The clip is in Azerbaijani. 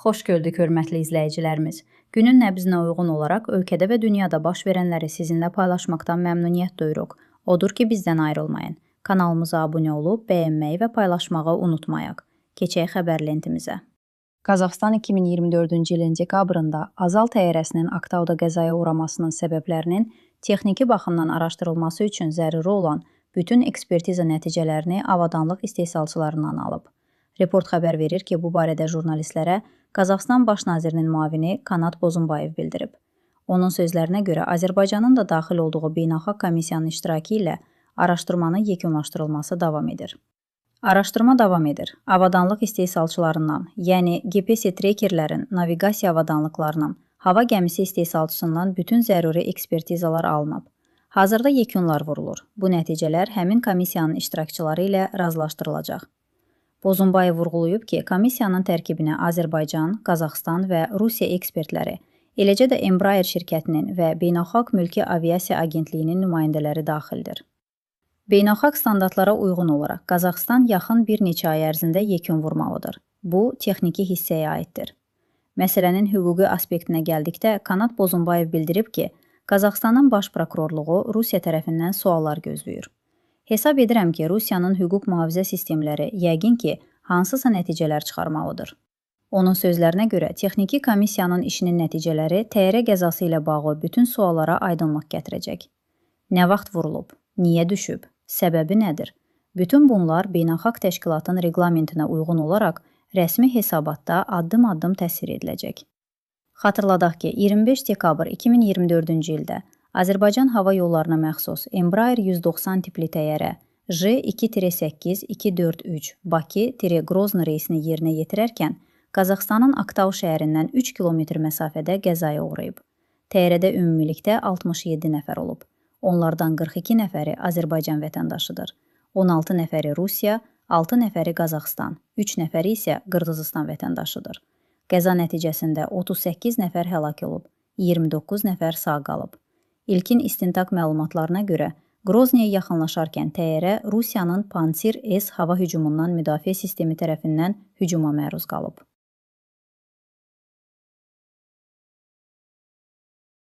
Xoş gördük, hörmətli izləyicilərimiz. Günün nəbzinə uyğun olaraq ölkədə və dünyada baş verənləri sizinlə paylaşmaqdan məmnuniyyət duyuruq. Odur ki, bizdən ayrılmayın. Kanalımıza abunə olub, bəyənməyi və paylaşmağı unutmayaq. Keçək xəbər lentimizə. Qazaxıstan 2024-cü ilin dekabrında Azal təyyarəsinin Aktauda qəzaya uğramasının səbəblərinin texniki baxımdan araşdırılması üçün zəruri olan bütün ekspertiza nəticələrini avadanlıq istehsalçılarından alıb. Report xəbər verir ki, bu barədə jurnalistlərə Qazaxıstan Baş nazirinin müavini Kanat Bozumbayev bildirib. Onun sözlərinə görə Azərbaycanın da daxil olduğu beynəlxalq komissiyanın iştirakı ilə araşdırmanın yekunlaşdırılması davam edir. Araşdırma davam edir. Avadanlıq istehsalçılarından, yəni GPS trekerlərin naviqasiya avadanlıqlarının, hava gəmisi istehsalçısından bütün zəruri ekspertizalar alınıb. Hazırda yekunlar vurulur. Bu nəticələr həmin komissiyanın iştirakçıları ilə razılaşdırılacaq. Bozumbayev vurğulayıb ki, komissiyanın tərkibinə Azərbaycan, Qazaxıstan və Rusiya ekspertləri, eləcə də Embraer şirkətinin və Beynəlxalq Mülki Aviasiya Agentliyinin nümayəndələri daxildir. Beynəlxalq standartlara uyğun olaraq Qazaxıstan yaxın bir neçə ay ərzində yekun vurmalıdır. Bu, texniki hissəyə aiddir. Məsələnin hüquqi aspektinə gəldikdə, Kanat Bozumbayev bildirib ki, Qazaxıstanın baş prokurorluğu Rusiya tərəfindən suallar gözləyir. Hesab edirəm ki, Rusiyanın hüquq mühafizə sistemləri yəqin ki, hansısa nəticələr çıxarmalıdır. Onun sözlərinə görə, texniki komissiyanın işinin nəticələri təyyarə qəzası ilə bağlı bütün suallara aydınlıq gətirəcək. Nə vaxt vurulub? Niyə düşüb? Səbəbi nədir? Bütün bunlar beynəlxalq təşkilatın reqlamentinə uyğun olaraq rəsmi hesabatda addım-addım təsvir ediləcək. Xatırladaq ki, 25 dekabr 2024-cü ildə Azərbaycan hava yollarına məxsus Embraer 190 tipli təyyarə J2-8-243 Bakı-Grozny reysini yerinə yetirərkən Qazaxıstanın Aktau şəhərindən 3 kilometr məsafədə qəzaya uğrayıb. Təyyarədə ümumilikdə 67 nəfər olub. Onlardan 42 nəfəri Azərbaycan vətəndaşıdır. 16 nəfəri Rusiya, 6 nəfəri Qazaxıstan, 3 nəfəri isə Qırğızıstan vətəndaşıdır. Qəza nəticəsində 38 nəfər həlak olub, 29 nəfər sağ qalıb. İlkin istintaq məlumatlarına görə, Qroznyaya yaxınlaşarkən təyyarə Rusiyanın Pansir S hava hücumundan müdafiə sistemi tərəfindən hücuma məruz qalıb.